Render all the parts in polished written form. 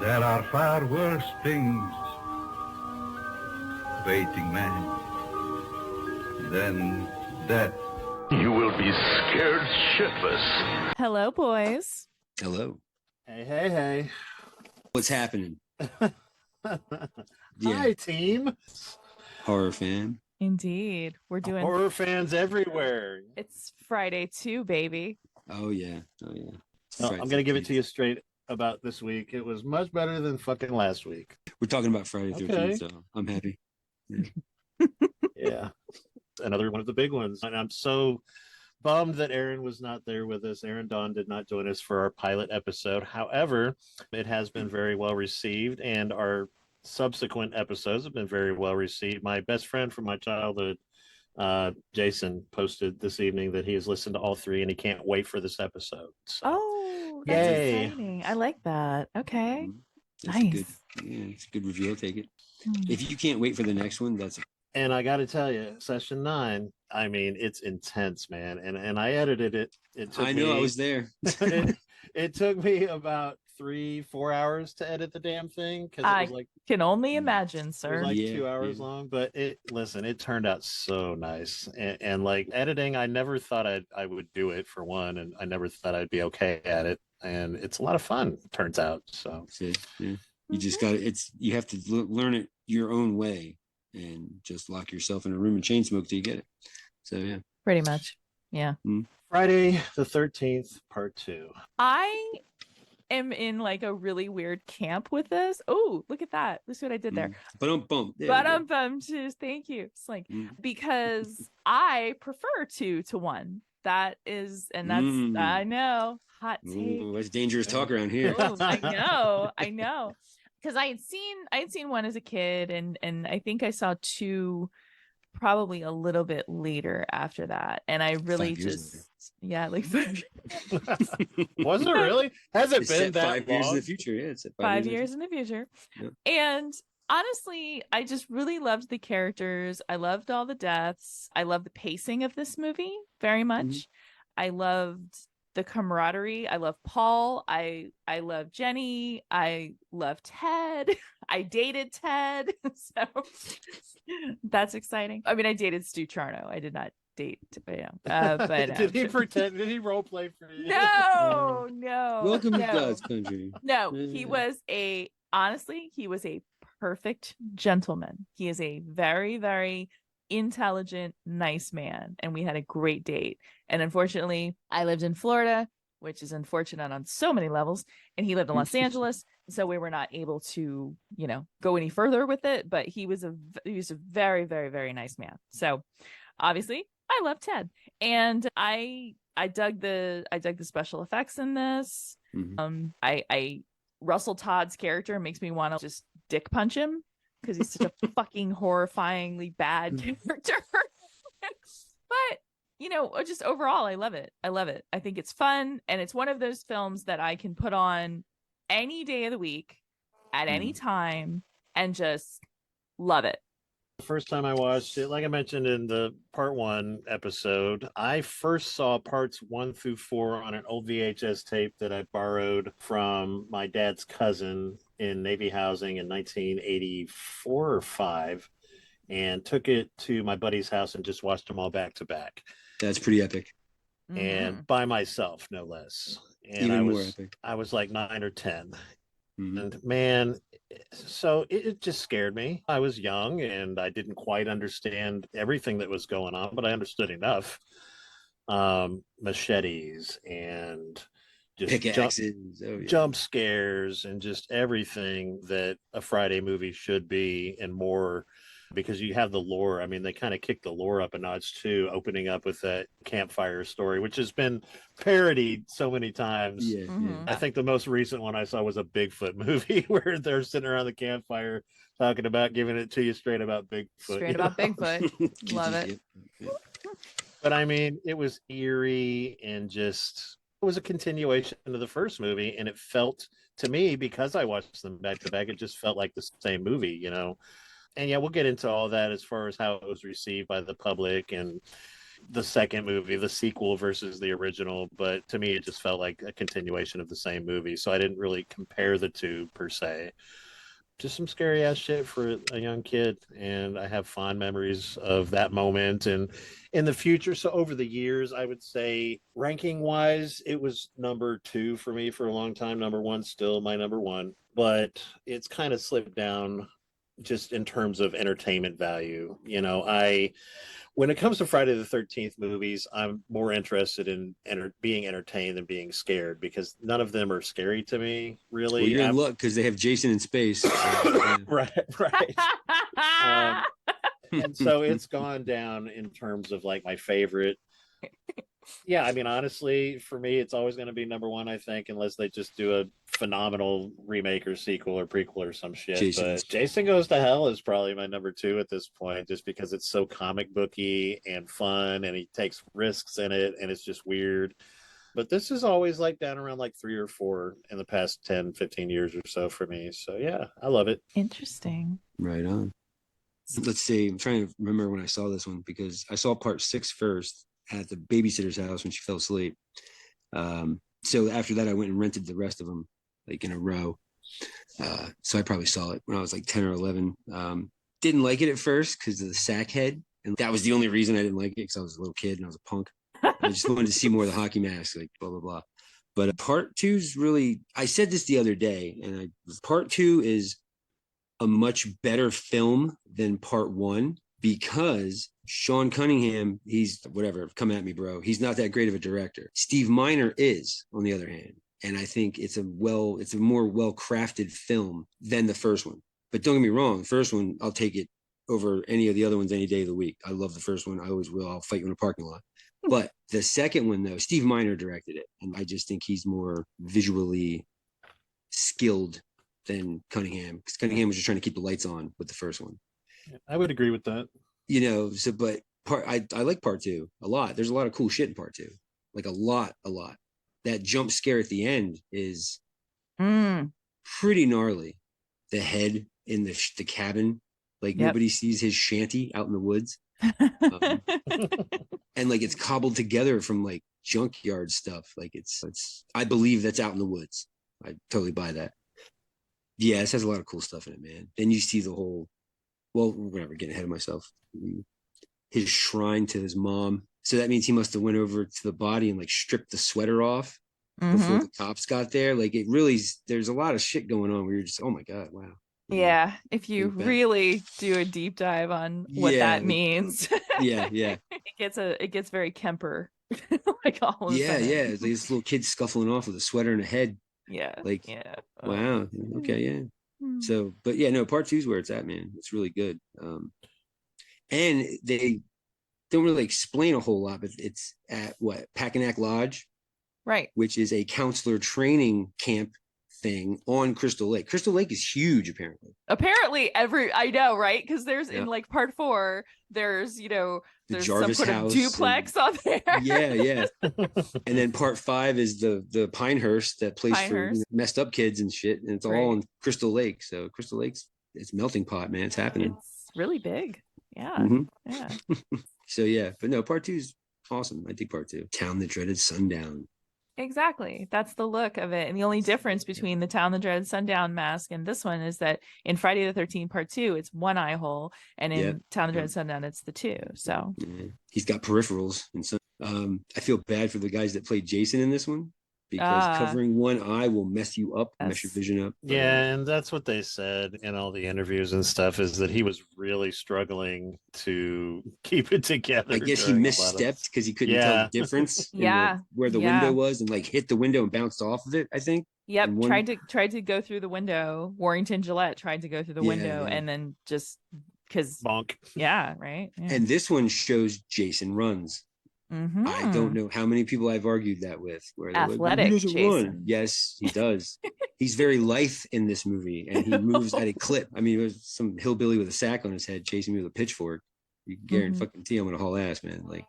There are far worse things waiting man than death. You will be scared shitless. Hello, boys. Hello. Hey. What's happening? Hi, team. Horror fan. Indeed. We're doing Horror fans everywhere. It's Friday too, baby. Oh, yeah. No, I'm going to give it to you straight about this week. It was much better than fucking last week. We're talking about Friday the 13th, Okay. so I'm happy. Yeah. Another one of the big ones. And I'm so bummed that Erin was not there with us. Erin Dawn did not join us for our pilot episode. However, it has been very well received, and our subsequent episodes have been very well received. My best friend from my childhood, Jason, posted this evening that he has listened to all three and he can't wait for this episode. So, Oh, that's Yay. exciting. I like that. Okay. That's Nice. it's a good review. I'll take it. Hmm. If you can't wait for the next one, that's and I got to tell you, session 9, I mean, it's intense, man. And I edited it. I know I was there. it took me about 3-4 hours to edit the damn thing because it was like Can only imagine, it was sir. like Yeah, 2 hours yeah. long. But it turned out so nice. And like editing, I never thought I would do it, for one, and I never thought I'd be okay at it. And it's a lot of fun, turns out. So Yeah. You just got you have to learn it your own way and just lock yourself in a room and chain smoke till you get it. So, yeah. Pretty much. Yeah. Friday the 13th, part 2. I am in like a really weird camp with this. Oh, look at that. Look what I did there. Bum. But just thank you. It's like because I prefer 2 to 1. That's I know, hot take. Ooh, that's dangerous talk around here. Oh, I know. Because I had seen 1 as a kid, and I think I saw 2 probably a little bit later after that. And I really 5 years like 5 Was it really? Has it It's been set that 5 years in long? the future. Yeah, it's set 5 years in the future. Yep. And honestly, I just really loved the characters. I loved all the deaths. I loved the pacing of this movie very much. I loved the camaraderie. I love Paul. I love Jenny. I love Ted. I dated Ted. So that's exciting. I mean, I dated Stu Charno. I did not date, but Did he pretend? Did he role play for you? no. Welcome to no. God's country. No, he was a perfect gentleman. He is a very, very intelligent, nice man. And we had a great date. And unfortunately, I lived in Florida, which is unfortunate on so many levels. And he lived in Los Angeles. So we were not able to, go any further with it. But he was a very, very, very nice man. So obviously I love Ted. And I dug the special effects in this. I Russell Todd's character makes me want to just dick punch him because he's such a fucking horrifyingly bad character. But just overall, I love it. I think it's fun, and it's one of those films that I can put on any day of the week at any time and just love it. The first time I watched it, like I mentioned in the part 1 episode, I first saw parts 1 through 4 on an old VHS tape that I borrowed from my dad's cousin in Navy housing in 1984 or 5, and took it to my buddy's house and just watched them all back to back. That's pretty epic. And by myself, no less. And Even more epic. I was like 9 or 10. And man, so it just scared me. I was young and I didn't quite understand everything that was going on, but I understood enough. Machetes and just pickaxes, jump scares, and just everything that a Friday movie should be and more, because you have the lore. I mean, they kind of kicked the lore up a notch too, opening up with that campfire story, which has been parodied so many times. Yeah. I think the most recent one I saw was a Bigfoot movie where they're sitting around the campfire talking about giving it to you straight about Bigfoot. Bigfoot. Love it. But I mean, it was eerie and just, it was a continuation of the first movie. And it felt to me, because I watched them back to back, it just felt like the same movie, And yeah, we'll get into all that as far as how it was received by the public and the second movie, the sequel versus the original, but to me it just felt like a continuation of the same movie. So I didn't really compare the two per se. Just some scary ass shit for a young kid, and I have fond memories of that moment and in the future. So over the years, I would say ranking wise, it was number 2 for me for a long time. Number 1 still my number 1, but it's kind of slipped down just in terms of entertainment value. When it comes to Friday the 13th movies, I'm more interested in being entertained than being scared, because none of them are scary to me, really. Well, you're in luck because they have Jason in space. So, yeah. Right. And so it's gone down in terms of like my favorite. Yeah, I mean, honestly, for me, it's always going to be number 1, I think, unless they just do a phenomenal remake or sequel or prequel or some shit. But Jason Goes to Hell is probably my number 2 at this point, just because it's so comic booky and fun, and he takes risks in it, and it's just weird. But this is always like down around like 3 or 4 in the past 10, 15 years or so for me. So yeah, I love it. Interesting. Right on. Let's see. I'm trying to remember when I saw this one, because I saw part 6 first at the babysitter's house when she fell asleep. So after that, I went and rented the rest of them like in a row. So I probably saw it when I was like 10 or 11. Didn't like it at first because of the sack head. And that was the only reason I didn't like it, because I was a little kid and I was a punk. I just wanted to see more of the hockey mask, like blah, blah, blah. But part 2's really, I said this the other day, and part 2 is a much better film than part 1, because Sean Cunningham, he's whatever, come at me, bro. He's not that great of a director. Steve Miner is, on the other hand. And I think it's a more well-crafted film than the first one. But don't get me wrong, the first one, I'll take it over any of the other ones any day of the week. I love the first one. I always will. I'll fight you in a parking lot. But the second one, though, Steve Miner directed it. And I just think he's more visually skilled than Cunningham, because Cunningham was just trying to keep the lights on with the first one. I would agree with that. But I like part 2 a lot. There's a lot of cool shit in part 2, like a lot. That jump scare at the end is pretty gnarly. The head in the cabin, like nobody sees his shanty out in the woods, and like it's cobbled together from like junkyard stuff. Like it's I believe that's out in the woods. I totally buy that. Yeah, it has a lot of cool stuff in it, man. Then you see the whole, well, whatever, getting ahead of myself. His shrine to his mom. So that means he must have went over to the body and like stripped the sweater off before the cops got there. Like it really, there's a lot of shit going on where you're just, oh my God, wow. Yeah, if you really do a deep dive on what that means. Yeah. It gets very Kemper. Like all of yeah. Like this little kid scuffling off with a sweater and a head. Yeah. Like, wow. Okay, yeah. So, but yeah, no, part 2's where it's at, man. It's really good. And they don't really explain a whole lot, but it's at Packanack Lodge, right? Which is a counselor training camp thing on Crystal Lake. Crystal Lake is huge, apparently. I know, right? Because there's in like part 4, there's there's Jarvis some sort of duplex on there. Yeah. And then part 5 is the Pinehurst, that place for messed up kids and shit, and it's all on Crystal Lake. So Crystal Lake's, it's melting pot, man. It's happening. It's really big. Yeah. Yeah. So yeah, but no, part 2's awesome. I think part 2. Town That Dreaded Sundown. Exactly. That's the look of it. And the only difference between the Town That Dreaded Sundown mask and this one is that in Friday the 13th part 2, it's one eye hole, and in Town That Dreaded Sundown, it's the 2. So he's got peripherals, and so I feel bad for the guys that played Jason in this one, because covering one eye will mess you up, mess your vision up. Yeah, and that's what they said in all the interviews and stuff, is that he was really struggling to keep it together. I guess he misstepped because he couldn't tell the difference. Where the window was, and like hit the window and bounced off of it, I think. Yep, tried to go through the window. Warrington Gillette tried to go through the window, and then just because bonk. Yeah, right. Yeah. And this one shows Jason runs. I don't know how many people I've argued that with. Where they're athletic, like, Jason. Run. Yes, he does. He's very lithe in this movie, and he moves at a clip. I mean, it was some hillbilly with a sack on his head chasing me with a pitchfork. You can guarantee I'm gonna haul ass, man. Like,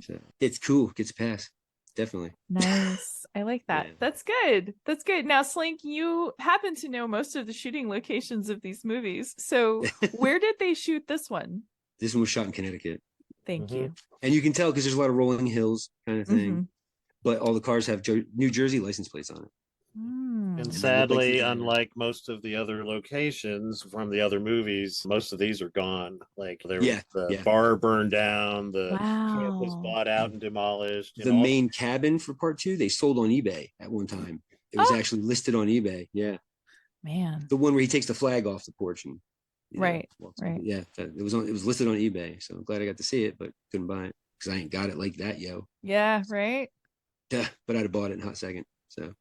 so, it's cool. Gets a pass. Definitely. Nice. I like that. Yeah. That's good. Now, Slink, you happen to know most of the shooting locations of these movies. So where did they shoot this one? This one was shot in Connecticut. Thank you. And you can tell because there's a lot of rolling hills kind of thing. Mhm. But all the cars have New Jersey license plates on it. Mm. And they look sadly, like the- unlike most of the other locations from the other movies, most of these are gone. Like there Yeah, was the yeah. bar burned down, the camp was Wow. bought out and demolished. The main cabin for part 2, they sold on eBay at one time. It was Oh. actually listed on eBay. Yeah. Man. The one where he takes the flag off the porch and Right, walks right. up. Yeah, it was listed on eBay. So I'm glad I got to see it, but couldn't buy it because I ain't got it like that, yo. Yeah, right? Duh, but I'd have bought it in a hot second. So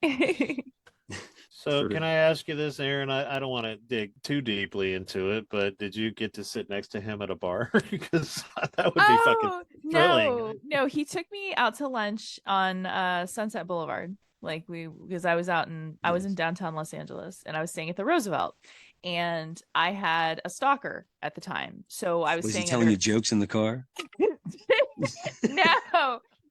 So Sure. can I ask you this, Aaron? I don't want to dig too deeply into it, but did you get to sit next to him at a bar? Because that would be fucking thrilling. No, he took me out to lunch on Sunset Boulevard. Like because I was I was in downtown Los Angeles and I was staying at the Roosevelt, and I had a stalker at the time. So I was was he staying telling under... you jokes in the car?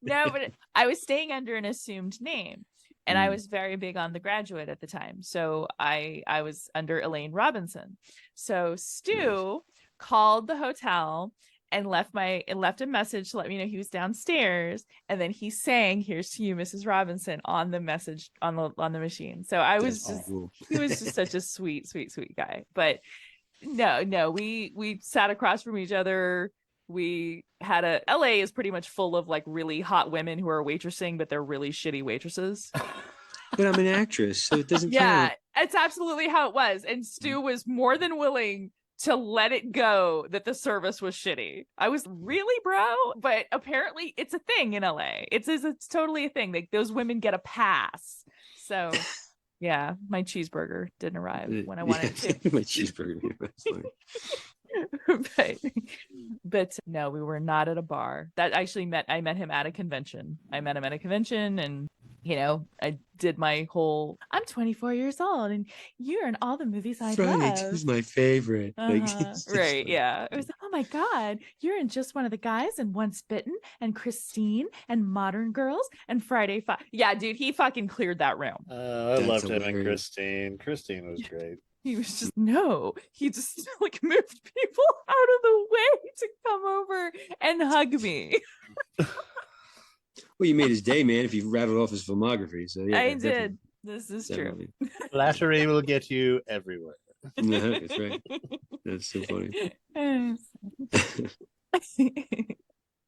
No, but I was staying under an assumed name. And I Mm. was very big on The Graduate at the time. So I was under Elaine Robinson. So Stu called the hotel and left a message to let me know he was downstairs. And then he sang "Here's to You, Mrs. Robinson" on the message on the machine. So I was That's just cool. he was just such a sweet guy. But no, we sat across from each other. We had LA is pretty much full of like really hot women who are waitressing, but they're really shitty waitresses. But I'm an actress, so it doesn't Yeah, count. it's absolutely how it was. And Stu was more than willing to let it go that the service was shitty. I was really, bro, but apparently it's a thing in LA. It's totally a thing. Like those women get a pass. So yeah, my cheeseburger didn't arrive when I wanted it to. My cheeseburger. That's funny. but no, we were not at a bar. I met him at a convention. I met him at a convention, and I did my whole I'm 24 years old and you're in all the movies I Friday love. Two's my favorite. Like, Uh-huh. it's just Right, funny. yeah. It was oh my god, you're in Just One of the Guys and Once Bitten and Christine and Modern Girls and Friday Five. Yeah, dude, he fucking cleared that room. I That's loved him and hilarious. Christine. Christine was great. He was just he just like moved people out of the way to come over and hug me. Well, you made his day, man, if you rattled off his filmography. So yeah, I definitely- did. This is true. definitely. Flattery will get you everywhere. No, that's right. That's so funny.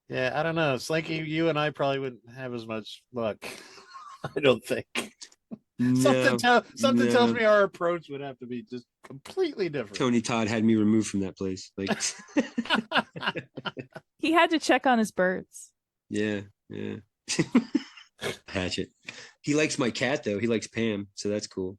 Yeah, I don't know. Slinky, you and I probably wouldn't have as much luck. I don't think. Something tells me our approach would have to be just completely different. Tony Todd had me removed from that place. Like, He had to check on his birds. yeah. Hatchet. He likes my cat though. He likes Pam, so that's cool.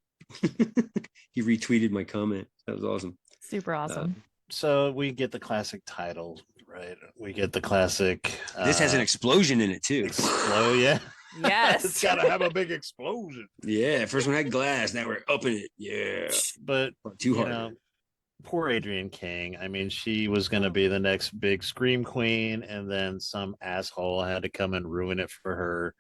He retweeted my comment. That was awesome. Super awesome. So we get the classic title, right? We get the classic. This has an explosion in it too. Oh yeah. Yes. It's got to have a big explosion. Yeah, first one had glass. Now we're up in it. Yeah, But too you hard. know, poor Adrienne King. I mean, she was going to be the next big scream queen, and then some asshole had to come and ruin it for her.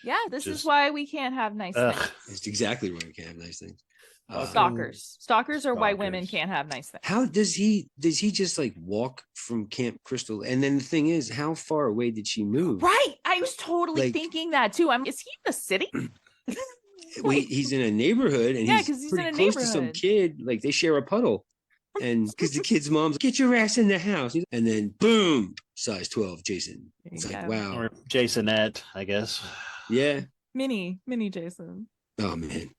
Yeah, this is Just- why we can't have nice Ugh. things. It's exactly why we can't have nice things. Stalkers are why women Stalkers. can't have nice things. How does he just like walk from Camp Crystal? And then the thing is, how far away did she move? Right. I was totally Like- thinking that too. Is he in the city? Wait, he's in a neighborhood and Yeah, he's 'cause he's in pretty a close to some neighborhood. kid. Like they share a puddle. And because the kid's mom's like, get your ass in the house. And then boom, size 12, Jason. There It's you like, go. wow. Or Jasonette, I guess. Yeah. Mini Jason. Oh man.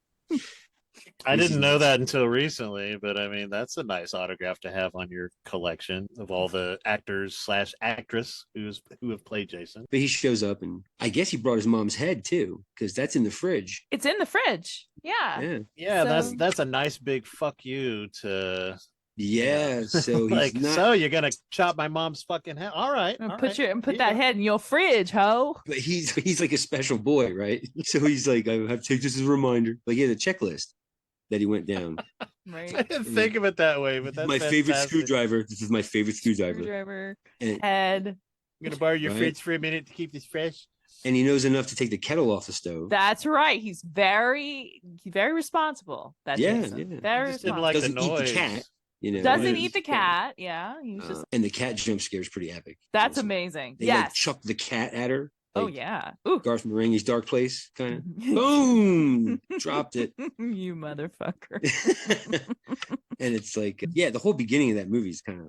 I This didn't is know nuts. that until recently, but I mean, that's a nice autograph to have on your collection of all the actors/actress who have played Jason. But he shows up and I guess he brought his mom's head too, because that's in the fridge. It's in the fridge. Yeah. Yeah. Yeah, So- that's a nice big fuck you to Yeah. So he's like. not So you're gonna chop my mom's fucking head? All right, And all put right. your put Yeah. that head in your fridge, ho. but he's like a special boy, right? So he's like, I have to take this as a reminder. Like he had a checklist that he went down. I Right. didn't think of it that way, but that's My favorite fantastic. screwdriver. This is my favorite screwdriver. Screwdriver, And, head. I'm gonna borrow your Right. fridge for a minute to keep this fresh. and he knows enough to take the kettle off the stove. That's right. He's very responsible. That Yeah, Jason. yeah. Very I just didn't responsible. like the Doesn't eat the noise. cat. You know, Doesn't is. eat the cat. Yeah, he was just. and the cat jump scare is pretty epic. That's Also, amazing. they like Yes. chuck the cat at her. Oh Like yeah. Ooh. Garth Marenghi's Dark Place, kind of. Boom! Dropped it. You motherfucker. And it's like, yeah, the whole beginning of that movie is kind of.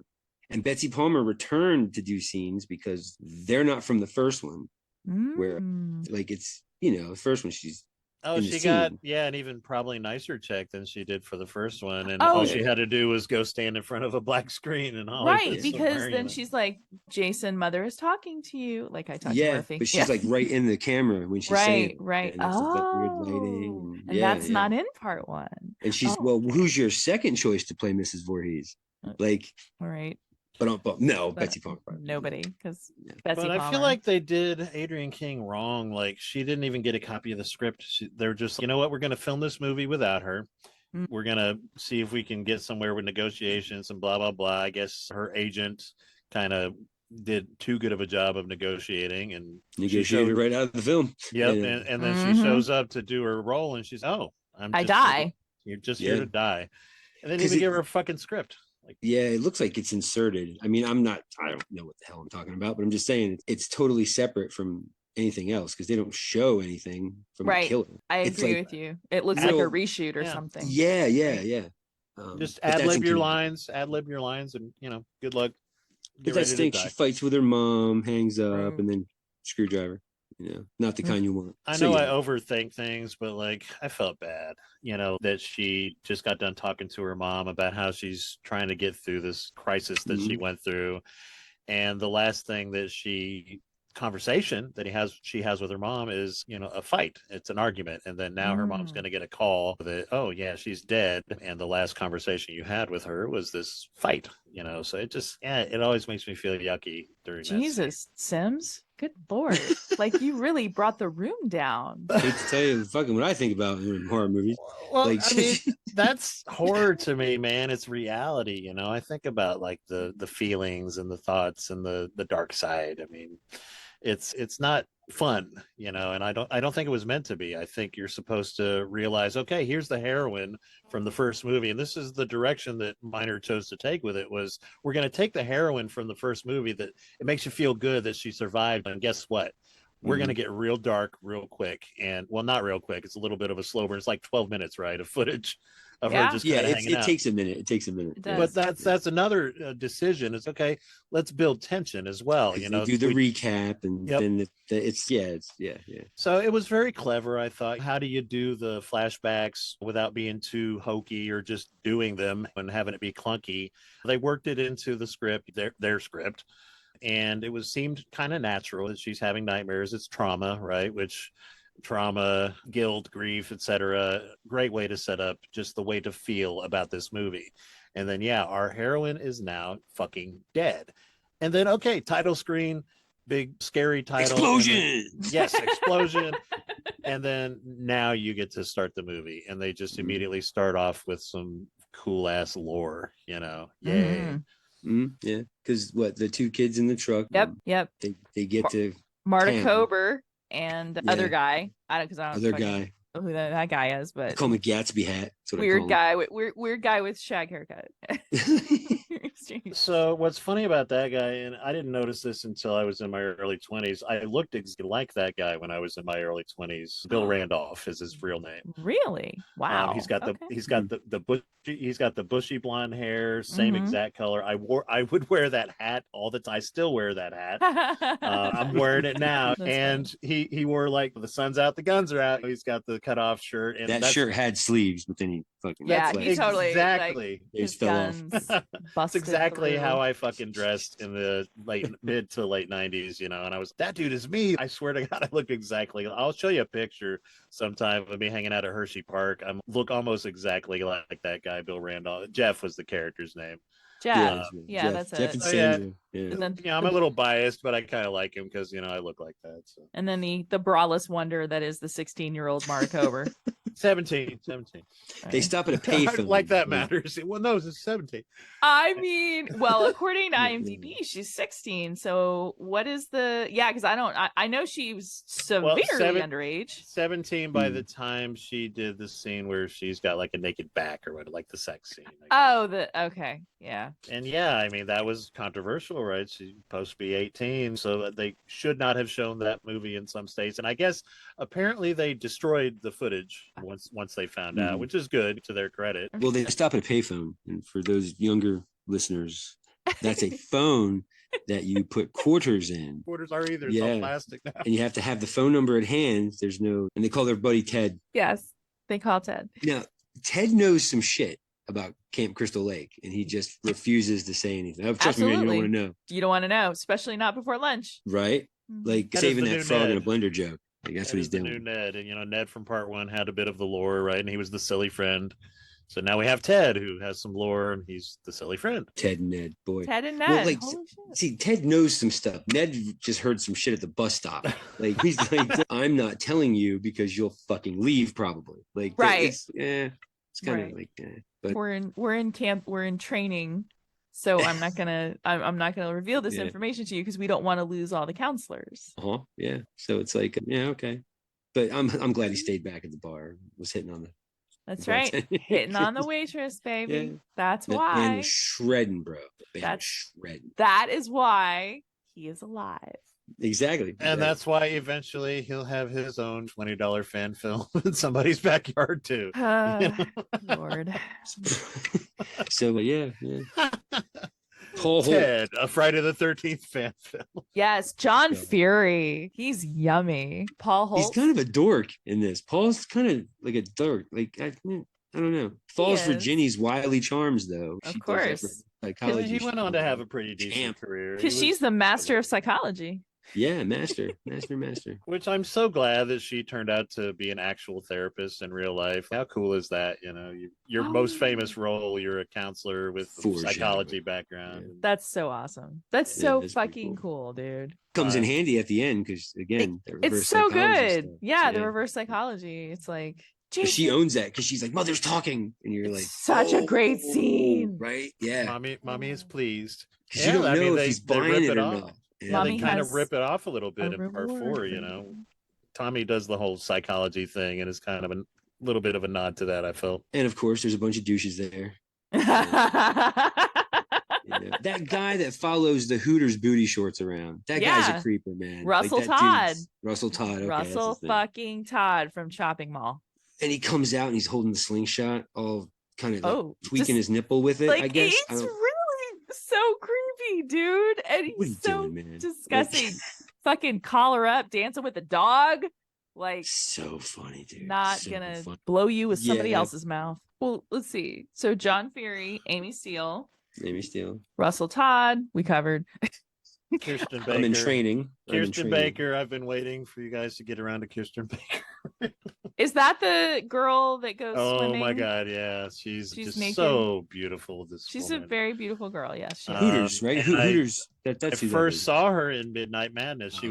And Betsy Palmer returned to do scenes because they're not from the first one, where Mm. like it's, you know, the first one she's Oh, in the she got scene. an even probably nicer check than she did for the first one, and Oh. all she had to do was go stand in front of a black screen in Hollywood. Right, because somewhere, then you know. she's like, Jason, mother is talking to you. Like I talked to Yeah, Murphy. but she's like right in the camera when she's saying it. Right. And it's like that weird Oh, lighting. and that's not in part one. And she's Oh. well, who's your second choice to play Mrs. Voorhees? Like, All right. but no, But Betsy Palmer. nobody, because Yeah. Betsy But Palmer. I feel like they did Adrienne King wrong. Like she didn't even get a copy of the script. They're just, you know what, we're going to film this movie without her. Mm. We're going to see if we can get somewhere with negotiations and blah, blah, blah. I guess her agent kind of did too good of a job of negotiating and Negotiated right out of the film. Yep. Yeah. And then she shows up to do her role and she's, I die. You're just here to die. And they didn't 'Cause even give her a fucking script. Like, Yeah, it looks like it's inserted. I mean, I don't know what the hell I'm talking about, but I'm just saying it's totally separate from anything else because they don't show anything from the Right. killer. I It's agree like with you. It looks like a real- reshoot or Yeah. something. Yeah. just but ad that's lib your inconvenient. lines, and good luck. But Get that ready to stinks. die. She fights with her mom, hangs up, Right. and then screwdriver. You know, not the kind you want. I So, know I yeah. overthink things, but like I felt bad, that she just got done talking to her mom about how she's trying to get through this crisis that she went through. And the last thing that conversation that she has with her mom is, a fight. It's an argument. And then now her mom's going to get a call that, oh yeah, she's dead. And the last conversation you had with her was this fight, so it just, it always makes me feel yucky during that scene. Jesus, Sims. Good Lord. Like you really brought the room down. I hate to tell you fucking what I think about horror movies. Well, Like, I mean, that's horror to me, man. It's reality. I think about like the feelings and the thoughts and the dark side. I mean, it's not fun, and I don't think it was meant to be. I think you're supposed to realize, okay, here's the heroine from the first movie, and this is the direction that Miner chose to take with it. Was we're going to take the heroine from the first movie that it makes you feel good that she survived, and guess what? We're going to get real dark real quick. And well, not real quick, it's a little bit of a slow burn. It's like 12 minutes, right, of footage of her just kind of hanging out. It takes a minute. It But does. that's another decision. It's okay, let's build tension as well. They do the recap, and then it's So it was very clever, I thought. How do you do the flashbacks without being too hokey or just doing them and having it be clunky? They worked it into the script, their script, and it seemed kind of natural that she's having nightmares. It's trauma, right? Which trauma, guilt, grief, etc. Great way to set up just the way to feel about this movie. And then our heroine is now fucking dead. And then title screen, big scary title. Explosion. Yes, explosion. And then now you get to start the movie, and they just immediately start off with some cool ass lore, Yay. Yeah, because the two kids in the truck. Yep. They get to Marta Tam. Kober and the other guy. I don't Other fucking guy. know who that guy is, I but call him a Gatsby hat. That's what weird I call guy with weird guy with shag haircut. him. So what's funny about that guy, and I didn't notice this until I was in my early 20s, I looked exactly like that guy when I was in my early 20s. Bill Randolph is his real name. Really? Wow. He's got he's got the bushy blonde hair, same Mhm. exact color. I would wear that hat all the time. I still wear that hat. I'm wearing it now. That's And he wore like the sun's out, the guns are out. He's got the cutoff shirt, and That shirt had sleeves, but then he fucking Yeah, like, he totally exactly. they his just fell off. guns That's busted exactly through. how I fucking dressed in the mid to late 90s, and I was, that dude is me. I swear to God, I look exactly. I'll show you a picture sometime of me hanging out at Hershey Park. I look almost exactly like that guy, Bill Randolph. Jeff was the character's name. Jeff. Yeah, Yeah, that's Jeff it. and Oh, yeah. Sandra. Yeah. And then I'm a little biased, but I kind of like him because I look like that. So. and then the braless wonder that is the 16-year-old Marta Kober. 17. They stop at a payphone. Like that matters. Well, no, it's 17. I mean, well, according to Yeah, IMDb, she's 16. So what is the? Yeah, because I know she was severely underage. 17 by the time she did the scene where she's got like a naked back or what, like the sex scene. Oh, okay, yeah. And yeah, I mean that was controversial, right? She's supposed to be 18, so they should not have shown that movie in some states. And I guess apparently they destroyed the footage once they found out, which is good to their credit. Well, they stop at a payphone, and for those younger listeners, that's a phone that you put quarters in. Quarters are either. It's all plastic now. And you have to have the phone number at hand. There's no, and they call their buddy Ted. Yes, they call Ted. Now, Ted knows some shit about Camp Crystal Lake, and he just refuses to say anything. Oh, trust me, man, you don't want to know. You don't want to know, especially not before lunch. Right? Like That saving is the that new frog Ned. in a blender joke. Like, that's That what he's is the doing. new Ned, and Ned from part 1 had a bit of the lore, right? And he was the silly friend. So now we have Ted, who has some lore, and he's the silly friend. Ted and Ned, boy. Ted and Ned. Well, like, Holy shit. see, Ted knows some stuff. Ned just heard some shit at the bus stop. Like, he's like, I'm not telling you because you'll fucking leave, probably. Like, Right. It's kind of like, but We're in camp. We're in training. So I'm not gonna reveal this information to you because we don't want to lose all the counselors. yeah. So it's like, okay. But I'm glad he stayed back at the bar. Was hitting on the. That's right, hitting on the waitress, baby. Yeah. That's Man why. was shredding, bro. That's shredding. That is why he is alive. Exactly. And that's why eventually he'll have his own $20 fan film in somebody's backyard too. Lord. So yeah. Paul Holt. Ted, a Friday the 13th fan film. Yes, John Fury. He's yummy. Paul Holt. He's kind of a dork in this. Paul's kind of like a dork. Like I don't know. Falls for Ginny's wily charms, though. Of course. Psychology. He went on to have a pretty decent career. Because she's the master of psychology. Yeah, master. Which I'm so glad that she turned out to be an actual therapist in real life. How cool is that? Your most famous role, you're a counselor with a psychology background. Yeah. That's so awesome. That's so fucking cool, dude. Comes in handy at the end because again, it's so good. Stuff. Yeah, the reverse psychology. It's like she owns that because she's like, "Mother's talking," and you're like, "Such a great scene, right?" Yeah, mommy is pleased. Because you don't know if he's buying it or not. Yeah, they kind of rip it off a little bit in part 4, Tommy does the whole psychology thing and is kind of a little bit of a nod to that, I felt. And of course, there's a bunch of douches there. That guy that follows the Hooters booty shorts around. That guy's a creeper, man. Russell Todd. Russell Todd. Okay, Russell fucking Todd from Chopping Mall. And he comes out and he's holding the slingshot, all kind of like tweaking his nipple with it, like, I guess. It's really so creepy, dude. And he's so disgusting. Fucking collar up, dancing with a dog. Like, so funny, dude. Not gonna blow you with somebody else's mouth. Well, let's see. So John Fury, Amy Steele, Russell Todd, we covered. Kirsten Baker. I'm in training. Kirsten Baker. I've been waiting for you guys to get around to Kirsten Baker. Is that the girl that goes swimming? Oh my God, yeah. She's just naked. So beautiful. She's a very beautiful girl. Yes, she is. Hooters, right? Hooters. That's I first saw her in Midnight Madness. She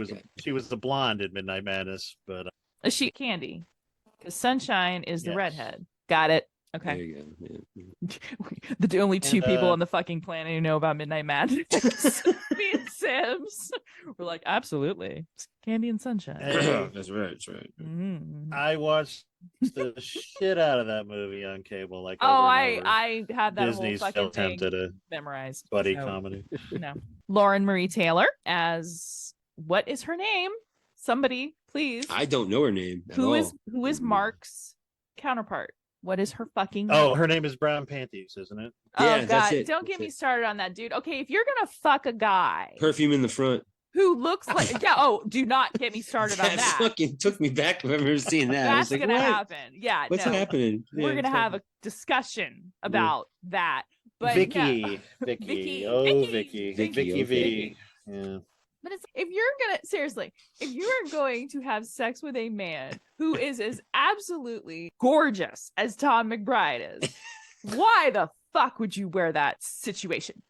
was the blonde in Midnight Madness, but is she Candy? Because Sunshine is the redhead. Got it. Okay. There you go. The only two people on the fucking planet who know about Midnight Madness. Me and Sims. We're like, absolutely. Candy and Sunshine. Hey, that's right. Mm-hmm. I watched the shit out of that movie on cable. Like, I had that Disney's whole fucking thing attempted a memorized. buddy comedy. No. Lauren Marie Taylor as, what is her name? Somebody, please. I don't know her name. Who is Mark's counterpart? What is her fucking name? Oh, her name is Brown Panties, isn't it? Oh, yeah, God. that's it. Don't get me started on that, dude. Okay, if you're going to fuck a guy. Perfume in the front. Who looks like. Do not get me started on that. Fucking took me back to remember seeing that. That's going to happen. Yeah. What's happening? We're going to have a discussion about that. But Vicky. Vicky. Oh, Vicky. Vicky V. Yeah. But it's, if you're going to have sex with a man who is as absolutely gorgeous as Tom McBride is, why the fuck would you wear that situation?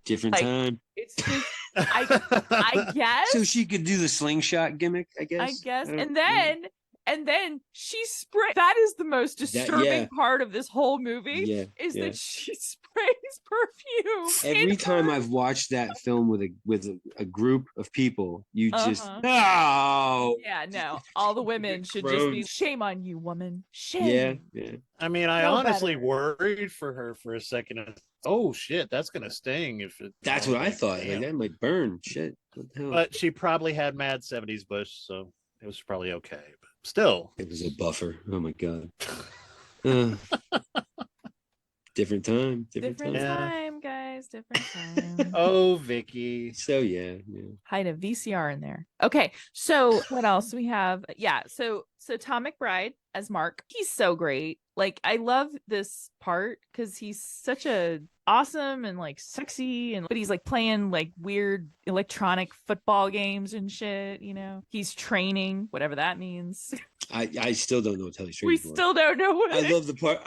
Different time. It's just, I guess. So she could do the slingshot gimmick, I guess. And then And then she sprays. That is the most disturbing part of this whole movie. Yeah, is yeah. that she sprays perfume. Every time I've watched that film with a group of people, you just no. Yeah, no. All the women should just be shame on you, woman. Shame. Yeah, yeah. I mean, I Know honestly better. worried for her for a second. Oh shit, that's gonna sting if it. That's what I thought. Like Damn. that might burn. Shit. What the hell? But she probably had mad 70s bush, so it was probably okay. But still, It was a buffer. Oh my god. Different time. Different time. Yeah. time, guys. Different time. oh Vicky. So yeah. Hide a VCR in there. Okay, so what else we have? Yeah, so Tom McBride as Mark, he's so great. Like, I love this part because he's such a awesome and like sexy, but he's like playing like weird electronic football games and shit. You know, he's training, whatever that means. I still don't know what the hell he's We training for. still don't know what. I love the part.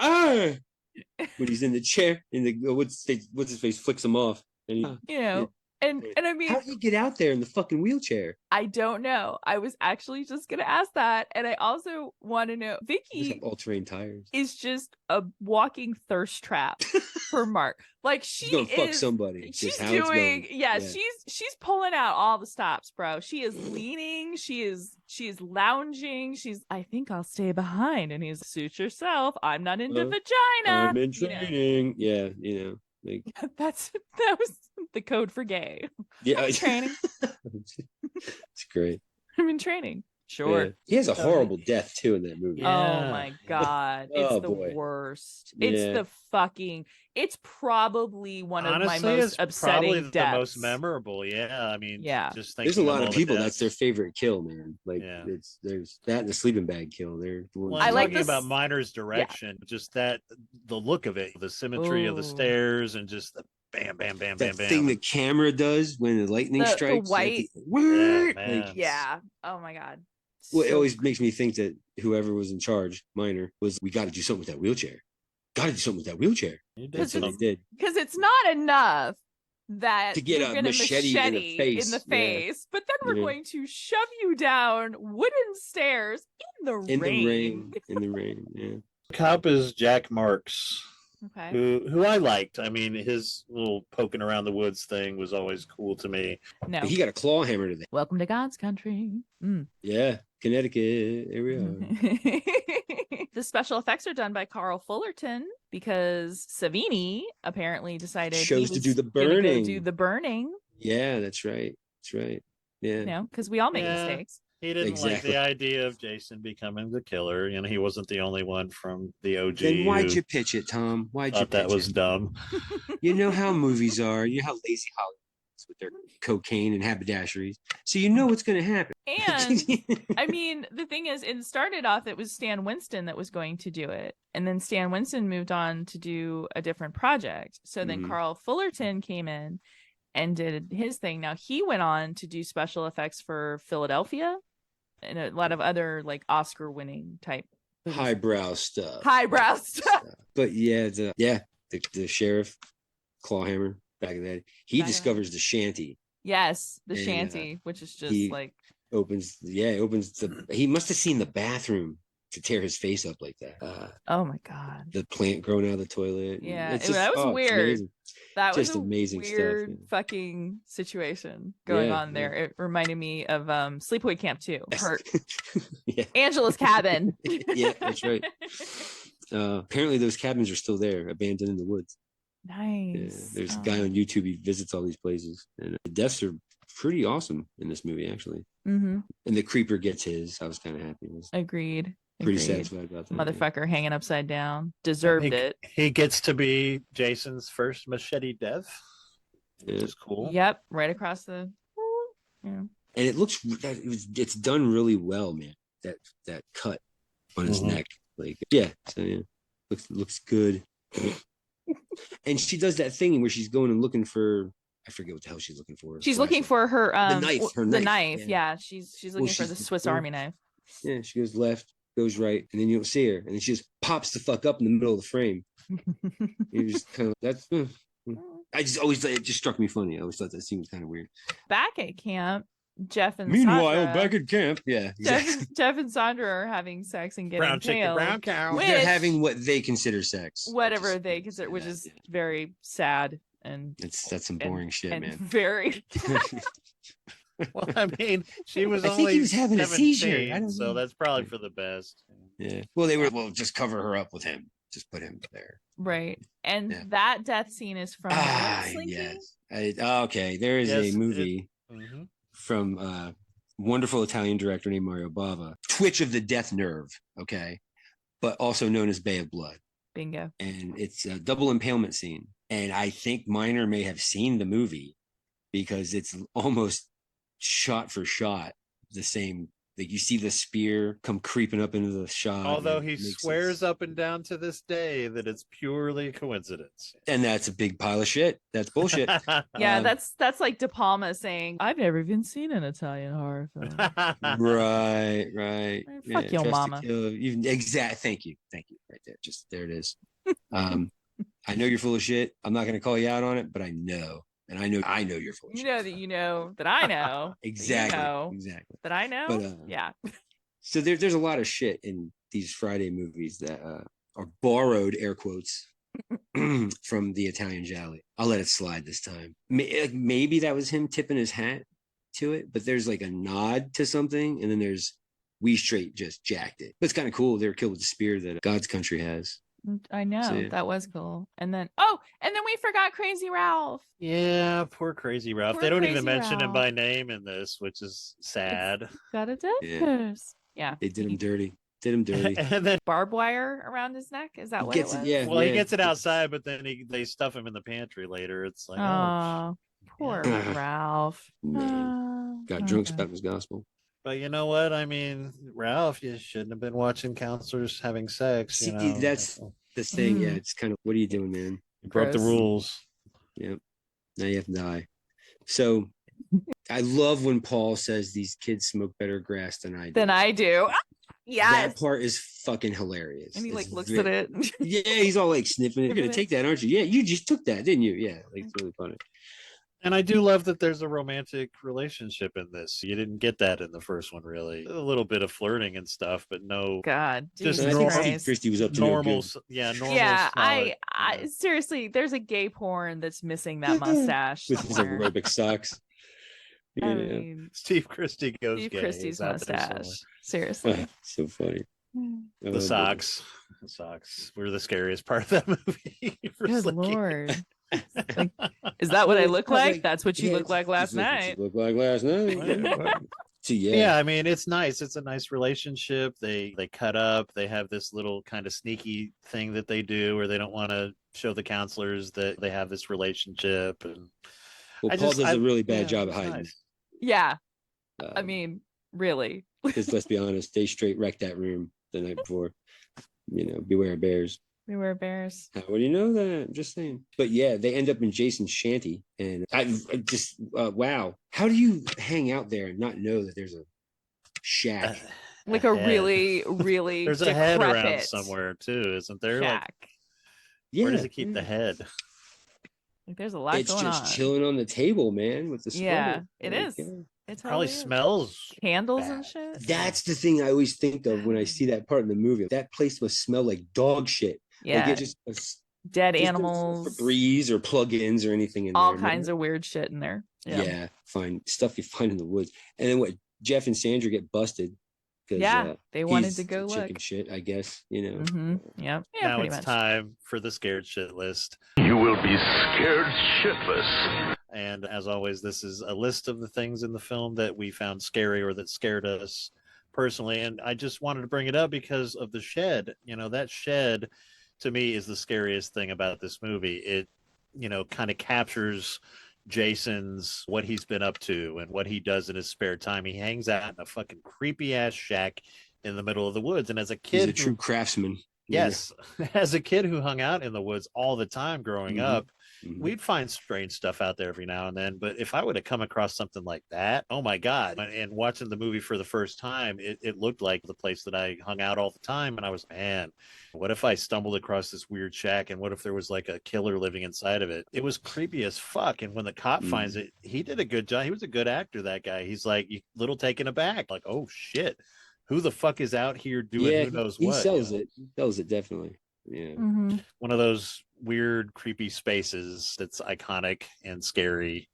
When he's in the chair and what's his face flicks him off. And he, you know. And I mean, how do you get out there in the fucking wheelchair? I don't know. I was actually just gonna ask that, and I also want to know. Vicky all-terrain tires is just a walking thirst trap for Mark. Like she's gonna fuck somebody. She's how it's doing, going. yeah. She's pulling out all the stops, bro. She is leaning. She is lounging. I think I'll stay behind, and he's suit yourself. I'm not into vagina. I'm in training. Yeah, you know. Like, that was the code for gay. Yeah, I'm training. It's great. I'm in training. Sure. Yeah. He has a horrible death too in that movie. Yeah. Oh my god, it's the worst. It's probably one of my most upsetting probably deaths. the most memorable. Yeah, I mean, yeah. Just there's a lot of people deaths. that's their favorite kill, man. Like there's that and the sleeping bag kill. Well, I like talking about Miner's direction, just the look of it, the symmetry of the stairs, and just the bam, bam, bam, that bam, thing bam. the camera does when the lightning strikes. The white. Yeah. Oh my god. Well, it always makes me think that whoever was in charge, Miner, was we got to do something with that wheelchair. Got to do something with that wheelchair. That's what they did. Because it's not enough that to get a machete in the face, but then we're going to shove you down wooden stairs in the rain. In the rain, yeah. Cop is Jack Marks. Okay. Who I liked. I mean, his little poking around the woods thing was always cool to me. No. He got a claw hammer to that. Welcome to God's country. Yeah, Connecticut. Here we are. The special effects are done by Carl Fullerton because Savini apparently decided chose to do the burning. Yeah, that's right. That's right. Yeah. You know, because we all make mistakes. He didn't like the idea of Jason becoming the killer. You know, he wasn't the only one from the OG. Then why'd you pitch it, Tom? Why'd you pitch that was dumb? You know how movies are. You know how lazy Hollywood is with their cocaine and haberdasheries. So you know what's going to happen. And I mean, the thing is, it started off, it was Stan Winston that was going to do it. And then Stan Winston moved on to do a different project. So then Carl Fullerton came in and did his thing. Now he went on to do special effects for Philadelphia and a lot of other like Oscar winning type movies. Highbrow stuff. But yeah, the sheriff clawhammer back in that. He discovers the shanty. Yes, the shanty, which is just like opens he must have seen the bathroom to tear his face up like that. Oh my god. The plant growing out of the toilet. Yeah, that was weird. That was just amazing weird stuff. Fucking situation going on there. It reminded me of Sleepaway Camp 2. Angela's cabin. Yeah, that's right. Apparently those cabins are still there, abandoned in the woods. Nice. Yeah, there's a guy on YouTube, he visits all these places, and the deaths are pretty awesome in this movie, actually. And the creeper gets his. I was kind of happy. Agreed. Pretty satisfied about that. Motherfucker hanging upside down. Deserved it. He gets to be Jason's first machete death. Which is cool. Yep. Right across the And it looks it's done really well, man. That cut on his neck. Like looks good. And she does that thing where she's going and looking for, I forget what the hell she's looking for. She's looking for her the knife. Yeah, she's looking for the Swiss Army knife. Yeah, she goes left, goes right, and then you don't see her, and then she just pops the fuck up in the middle of the frame. You just kind of it just struck me funny. I always thought that scene was kind of weird. Back at camp, Jeff and Meanwhile, Sandra, back at camp, yeah, exactly. Jeff and Sandra are having sex and getting Brown chicken, impaled, brown cow. Which- They're having what they consider sex. whatever they consider, which that, is yeah. very sad and That's some boring shit, and man. very. Well, I mean, she was I only think he was having a 17, seizure. I don't so know. that's probably for the best. Yeah. Well, they were. Well, just cover her up with him. Just put him there. Right. And Yeah. that death scene is from Slinky? Yes. Okay. There is Yes, a movie Mhm. from wonderful Italian director named Mario Bava, Twitch of the Death Nerve. Okay, but also known as Bay of Blood. Bingo. And it's a double impalement scene. And I think Miner may have seen the movie because it's almost shot for shot the same. Like you see the spear come creeping up into the shot. Although and he it makes swears it- up and down to this day that it's purely coincidence. and that's a big pile of shit. That's bullshit. Yeah, Um, that's like De Palma saying, "I've never even seen an Italian horror film." right. Fuck your mama. Exact. Thank you. Right there. Just there it is. I know you're full of shit. I'm not going to call you out on it, but I know, and I know you're full of You shit. know that you know that I know. Exactly. That you know Exactly. that I know. But, yeah. So there's a lot of shit in these Friday movies that are borrowed, air quotes, from the Italian Gialli. I'll let it slide this time. Maybe that was him tipping his hat to it, but there's like a nod to something, and then there's We Straight just jacked it. But it's kind of cool. They were killed with the spear that God's Country has. I know. So, yeah. That was cool. And then we forgot Crazy Ralph. Yeah, poor Crazy Ralph. Poor They don't Crazy even mention him Ralph. by name in this, which is sad. Got a death Yeah. curse. Yeah. They did him dirty. And And then, Barbed wire around his neck. Is that He what gets it it, was? yeah. well, he gets it outside, but then they stuff him in the pantry later. It's like, Oh, poor Yeah. Ralph. Man. Got drunk about his gospel. But you know what? I mean, Ralph, you shouldn't have been watching counselors having sex. See, You know? that's the thing. Yeah, Mm. it's kind of, what are you doing, man? You broke the Gross. rules. Yep. Now you have to die. So I love when Paul says these kids smoke better grass than I do. Than I do. Yes. That part is fucking hilarious. And he like It's looks very- at it. Yeah, he's all like sniffing it. You're gonna take that, aren't you? Yeah, you just took that, didn't you? Yeah, like it's really funny. And I do love that there's a romantic relationship in this. You didn't get that in the first one, really. A little bit of flirting and stuff, but no God, Just Jesus And I think Steve Christ. Christie was up to no normal. good. Yeah, normal. Yeah, solid, I seriously, there's a gay porn that's missing that mustache. with his somewhere. aerobic socks. I Yeah, mean, Steve Christie goes Steve gay. Christie's He's out there somewhere. mustache. Seriously. so funny. The Oh, socks. The socks were the scariest part of that movie. for Good Slinky. Lord. Like, is that what I look I was like? like, That's what you yeah, look like last Just look what night. you look like last night. So Yeah, I mean, it's nice. It's a nice relationship. They cut up. They have this little kind of sneaky thing that they do where they don't want to show the counselors that they have this relationship. And Well, I Paul just- does a really yeah, bad job at it's hiding. nice. Yeah. I Um, mean, really. because let's be honest, they straight wrecked that room the night before. You know, beware bears. We were bears. How would you know that? I'm just saying. But yeah, they end up in Jason's shanty, and I just wow. How do you hang out there and not know that there's a shack? Like a head. really, really There's a head around decrepit somewhere too, isn't there? Like, shack. Yeah, where does it keep the head? Like, there's a lot it's going just on. chilling on the table, man, with the Yeah, sweater. it Like, is. yeah. It Probably totally is. smells. Candles bad. and shit. That's the thing I always think of when I see that part in the movie. That place must smell like dog shit. Yeah. Like it just Dead just animals. Febreze or plug-ins or anything in All there. kinds of weird shit in there. Yeah. Find stuff you find in the woods. And then what? Jeff and Sandra get busted because Yeah, they wanted he's to go a chicken look. shit, I guess. You know. Mm-hmm. Yeah. Yeah, Now pretty it's much. time for the scared shit list. You will be scared shitless. And as always, this is a list of the things in the film that we found scary or that scared us personally. And I just wanted to bring it up because of the shed. You know, that shed to me is the scariest thing about this movie. It, you know, kind of captures Jason's, what he's been up to and what he does in his spare time. He hangs out in a fucking creepy ass shack in the middle of the woods. And as a kid, He's a true craftsman. yes, as a kid who hung out in the woods all the time growing Mhm. up, we'd find strange stuff out there every now and then. But if I would have come across something like that, oh my God. And watching the movie for the first time, it looked like the place that I hung out all the time. And I was, man, what if I stumbled across this weird shack, and what if there was like a killer living inside of it? It was creepy as fuck. And when the cop finds it, he did a good job. He was a good actor, that guy. He's like, little taken aback, like, oh shit, who the fuck is out here doing who knows what? He sells it. He sells it, definitely. Yeah. One of those weird, creepy spaces that's iconic and scary.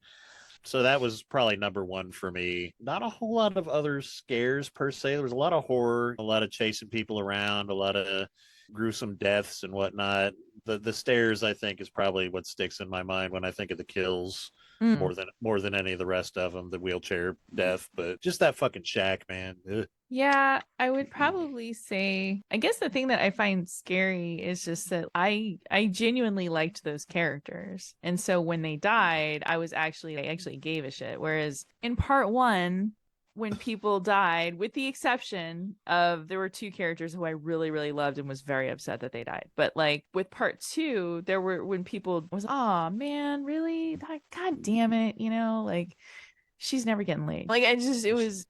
So that was probably number one for me. Not a whole lot of other scares per se. There was a lot of horror, a lot of chasing people around, a lot of gruesome deaths and whatnot. The stairs, I think, is probably what sticks in my mind when I think of the kills more than any of the rest of them. The wheelchair death, but just that fucking shack, man. Ugh. Yeah, I would probably say, I guess the thing that I find scary is just that I genuinely liked those characters. And so when they died, I actually gave a shit. Whereas in part one, when people died, with the exception of there were two characters who I really, really loved and was very upset that they died. But like with part two, there were when people was, oh man, really? God damn it, like she's never getting laid. Like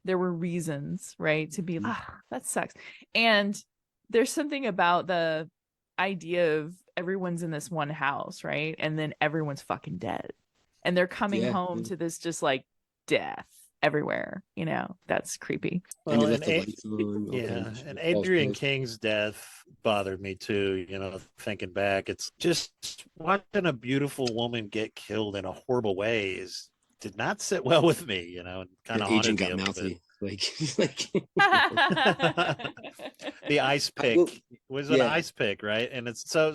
there were reasons, right, to be like, that sucks. And there's something about the idea of everyone's in this one house, right? And then everyone's fucking dead. And they're coming home to this just like death everywhere, that's creepy. Well, and Adrian King's death bothered me too, thinking back. It's just watching a beautiful woman get killed in a horrible way did not sit well with me, and kind of haunted me a little bit. Like the ice pick was an ice pick, right? And it's some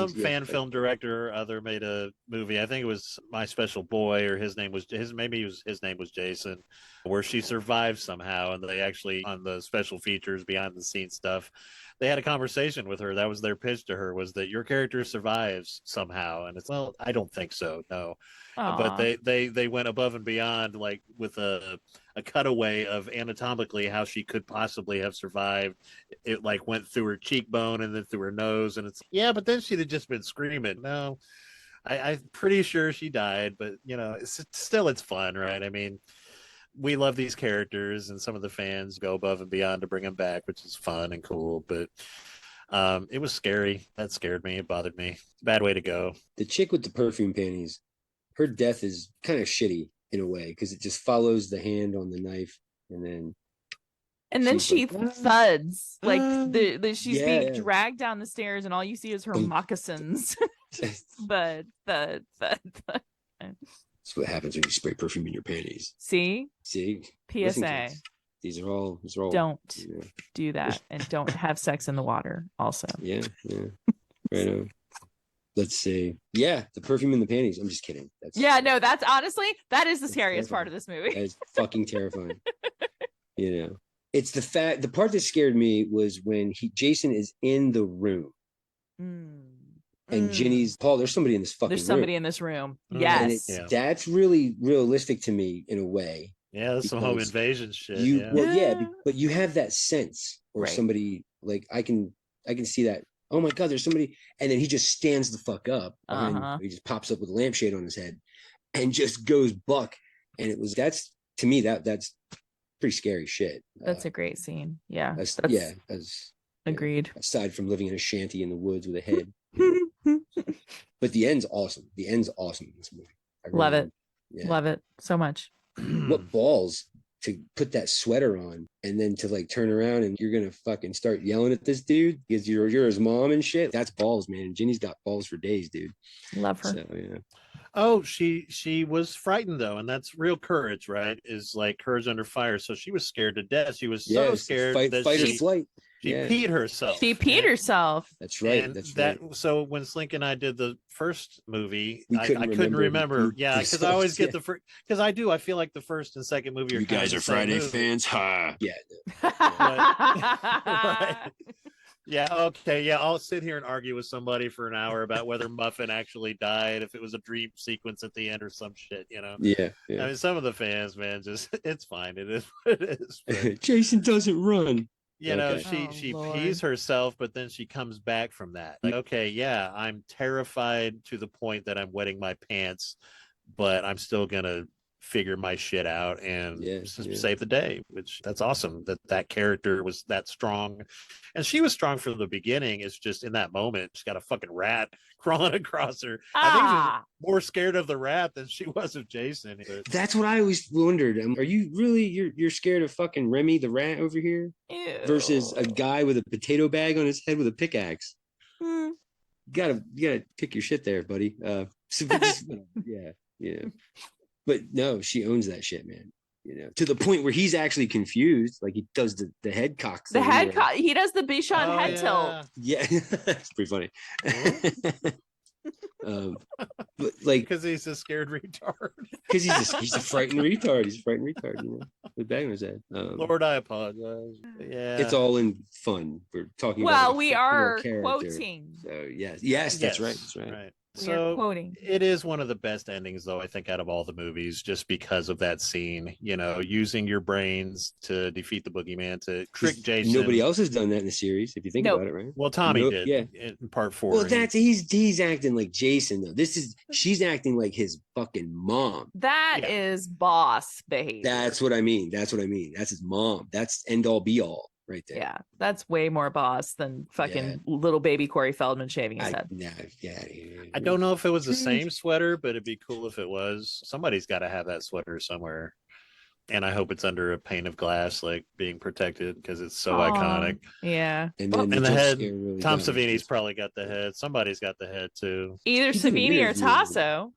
fan film director or other made a movie. I think it was My Special Boy, or his name was Jason, where she survived somehow, and they actually, on the special features behind the scenes stuff, they had a conversation with her. That was their pitch to her, was that your character survives somehow. And it's, well, I don't think so, no. Aww. But they went above and beyond, like with a cutaway of anatomically how she could possibly have survived. It like went through her cheekbone and then through her nose, and it's, but then she'd have just been screaming. No, I'm pretty sure she died, but it's fun, right? I mean, we love these characters, and some of the fans go above and beyond to bring them back, which is fun and cool. But it was scary. That scared me. It bothered me. Bad way to go. The chick with the perfume panties, her death is kind of shitty in a way, because it just follows the hand on the knife, and then she thuds like she's being dragged down the stairs, and all you see is her moccasins. Thud. That's what happens when you spray perfume in your panties. See PSA. These are all don't do that, and don't have sex in the water also. Yeah right on. Let's see. Yeah, the perfume in the panties. I'm just kidding. That's honestly, that is the scariest part of this movie. That is fucking terrifying. It's the part that scared me was when Jason is in the room. And Ginny's, Paul, there's somebody in this fucking room. There's somebody in this room. Yes. And that's really realistic to me in a way. Yeah, that's some home invasion shit. But you have that sense, or somebody, like, I can see that. Oh my God, there's somebody. And then he just stands the fuck up. He just pops up with a lampshade on his head and just goes buck. And that's to me, that's pretty scary shit. That's a great scene. Yeah. Agreed. Aside from living in a shanty in the woods with a head. But the end's awesome. The end's awesome in this movie. Love it. Love it so much. What balls to put that sweater on, and then to like turn around and you're gonna fucking start yelling at this dude because you're his mom and shit. That's balls, man. Ginny's got balls for days, dude. Love her. So, yeah. Oh, she was frightened though, and that's real courage, right? Is like courage under fire. So she was scared to death. She was so scared that fight or flight. She peed herself. She peed herself. That's right. And so when Slinky and I did the first movie, I couldn't remember. Yeah, because I always get the first. Because I do. I feel like the first and second movie are. You guys are Friday fans, ha! Yeah. Right. Yeah. Okay. Yeah. I'll sit here and argue with somebody for an hour about whether Muffin actually died, if it was a dream sequence at the end or some shit. Yeah. I mean, some of the fans, man, just it's fine. It is what it is. Jason doesn't run. You know, Okay. she Lord. pees herself, but then she comes back from that. Like, okay, yeah, I'm terrified to the point that I'm wetting my pants, but I'm still gonna figure my shit out and Yeah, yeah. save the day. Which that's awesome that character was that strong, and she was strong from the beginning. It's just in that moment, she's got a fucking rat crawling across her. I think she was more scared of the rat than she was of Jason. But That's what I always wondered. Are you really you're scared of fucking Remy the rat over here versus a Ew. guy with a potato bag on his head with a pickaxe? Hmm. You gotta pick your shit there, buddy. So just, yeah. But no, she owns that shit, man. You know, to the point where he's actually confused. Like he does the head cock The thing. head he does the Bichon Oh, head tilt. Yeah, it's pretty funny. But like, because he's a scared retard. because he's a frightened retard. He's a frightened retard. You know, with bag on his head. Lord, I apologize. Yeah, It's all in fun. We're talking about Well, like a we fictional are character. quoting. So yes, that's right. That's right. We are So quoting. it is one of the best endings, though, I think, out of all the movies, just because of that scene. You know, using your brains to defeat the boogeyman, to trick 'Cause Jason. Nobody else has done that in the series, if you think Nope. about it, right? Well, Tommy Nope, did, yeah. in part 4. Well, and that's he's acting like Jason though. She's acting like his fucking mom. That is boss behavior. That's what I mean. That's his mom. That's end all be all right there. Yeah, that's way more boss than fucking little baby Corey Feldman shaving his head. I don't know if it was the same sweater, but it'd be cool if it was. Somebody's got to have that sweater somewhere. And I hope it's under a pane of glass, like being protected, because it's so iconic. Yeah. And then And the jump head, scare really Tom got me. Savini's probably got the head. Somebody's got the head too. Either He did an Savini or interview. Tasso.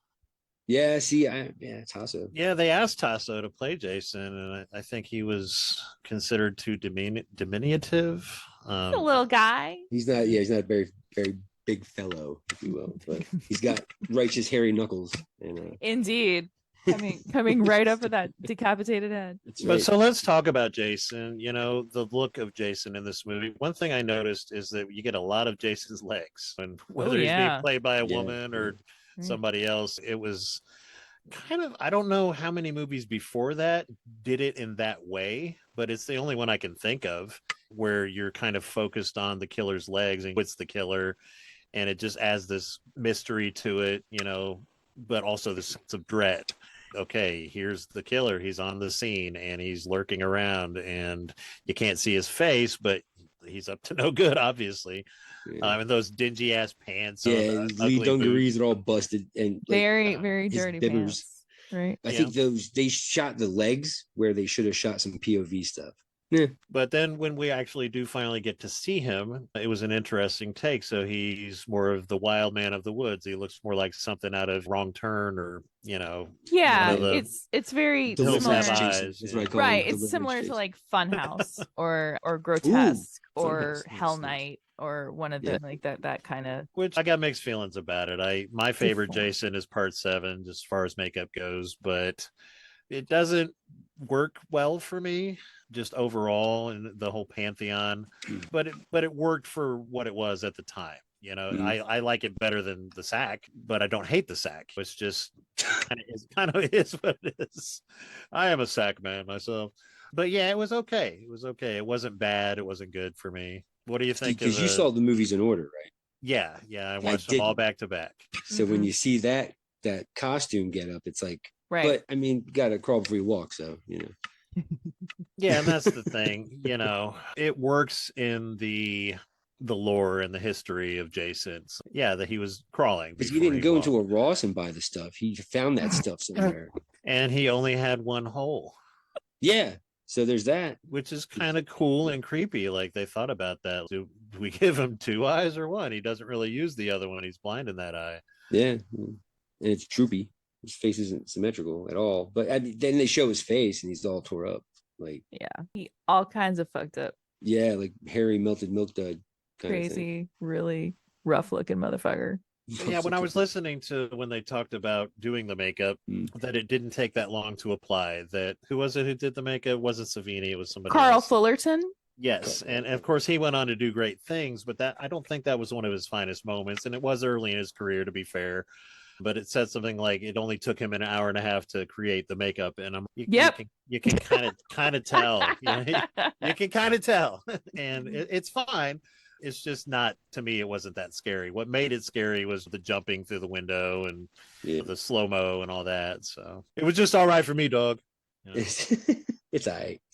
Yeah, see, it's Tasso. Yeah, they asked Tasso to play Jason, and I think he was considered too diminutive. The little guy. He's not a very, very big fellow, if you will, but he's got righteous hairy knuckles. And Indeed. Coming right up with that decapitated head. But so let's talk about Jason. You know, the look of Jason in this movie. One thing I noticed is that you get a lot of Jason's legs, and whether he's being played by a woman or somebody else, it was kind of, I don't know how many movies before that did it in that way, but it's the only one I can think of where you're kind of focused on the killer's legs and what's the killer, and it just adds this mystery to it, you know, but also the sense of dread. Okay, here's the killer. He's on the scene and he's lurking around, and you can't see his face, but he's up to no good, obviously. And those dingy ass pants. Yeah, Lee dungarees are all busted and very, very dirty bibbers. pants. Right. I think they shot the legs where they should have shot some POV stuff. Yeah. But then when we actually do finally get to see him, it was an interesting take. So he's more of the wild man of the woods. He looks more like something out of Wrong Turn, or, you know. Yeah, the it's very Hills similar. Have Eyes. That's what I call Right. him, It's Deliverance similar Jason. to like Funhouse or Grotesque or Funhouse, Hell nice. Night or one of them like that kind of. Which I got mixed feelings about it. My favorite Jason is part 7, just as far as makeup goes, but it doesn't work well for me just overall in the whole pantheon. But it worked for what it was at the time. You know, I like it better than the sack, but I don't hate the sack. It's just kind of is what it is. I am a sack man myself. But yeah, it was okay. It was okay. It wasn't bad. It wasn't good for me. What do you think? Because you saw the movies in order, right? Yeah. I watched them all back to back. So when you see that costume get up, it's like, right. But I mean, gotta crawl before you walk, so you know. Yeah, and that's the thing. You know, it works in the lore and the history of Jason. So, yeah, that he was crawling Because he didn't go into a Ross and buy the stuff. He found that stuff somewhere. And he only had one hole. Yeah. So there's that. Which is kind of cool and creepy. Like they thought about that. Do we give him 2 eyes or one? He doesn't really use the other one. He's blind in that eye. Yeah. And it's droopy. His face isn't symmetrical at all. But then they show his face and he's all tore up. Like, yeah, he all kinds of fucked up. Yeah, like hairy melted milk dud. Crazy, really rough looking motherfucker. Yeah, when I was listening to when they talked about doing the makeup, that it didn't take that long to apply. That who was it who did the makeup? It wasn't Savini, it was somebody Carl else. Fullerton. Yes, and of course he went on to do great things, but that I don't think that was one of his finest moments, and it was early in his career, to be fair. but it said something like it only took him an hour and a half to create the makeup, and Yep. you can kind of tell, you can kind of tell, and it's fine. It's just not, to me, it wasn't that scary. What made it scary was the jumping through the window and the slow-mo and all that. So it was just all right for me, dog. It's all right. It's